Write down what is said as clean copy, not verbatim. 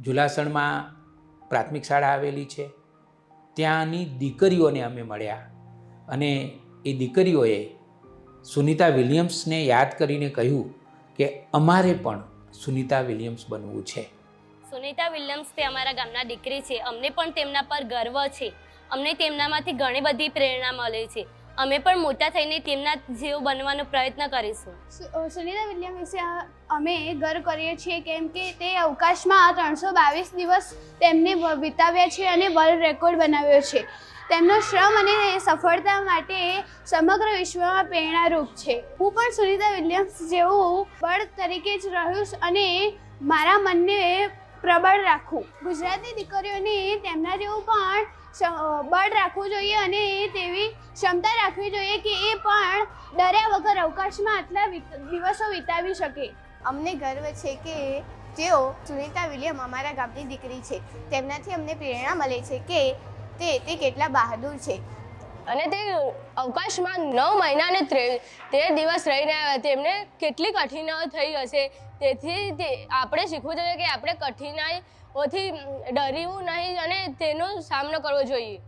જુલાસણમાં પ્રાથમિક શાળા આવેલી છે, ત્યાંની દીકરીઓને અમે મળ્યા અને એ દીકરીઓએ સુનિતા વિલિયમ્સને યાદ કરીને કહ્યું કે અમારે પણ સુનિતા વિલિયમ્સ બનવું છે. સુનિતા વિલિયમ્સ તે અમારા ગામના દીકરી છે. અમને પણ તેમના પર ગર્વ છે. અમને તેમનામાંથી ઘણી બધી પ્રેરણા મળે છે. અમે પણ મોટા થઈને તેમના જેવું બનવાનો પ્રયત્ન કરીશું. સુનિતા વિલિયમ્સ વિશે અમે ગર્વ કરીએ છીએ કેમ કે તે અવકાશમાં 322 દિવસ તેમને વિતાવ્યા છે અને વર્લ્ડ રેકોર્ડ બનાવ્યો છે. તેમનો શ્રમ અને સફળતા માટે સમગ્ર વિશ્વમાં પ્રેરણારૂપ છે. હું પણ સુનિતા વિલિયમ્સ જેવું બળ તરીકે જ રહીશ અને મારા મનને પ્રબળ રાખું. ગુજરાતની દીકરીઓને તેમના જેવું પણ બળ રાખવું જોઈએ અને તેવી ક્ષમતા રાખવી જોઈએ કે એ પણ ડર્યા વગર અવકાશમાં આટલા દિવસો વિતાવી શકે. અમને ગર્વ છે કે જેઓ સુનિતા વિલિયમ અમારા ગામની દીકરી છે. તેમનાથી અમને પ્રેરણા મળે છે કે તે કેટલા બહાદુર છે. અને તે અવકાશમાં 9 મહિના અને 13 દિવસ રહીને આવ્યા. તેમને કેટલી કઠિનાઈઓ થઈ હશે. તેથી આપણે શીખવું જોઈએ કે આપણે કઠિનાઈઓથી ડરવું નહીં અને તેનો સામનો કરવો જોઈએ.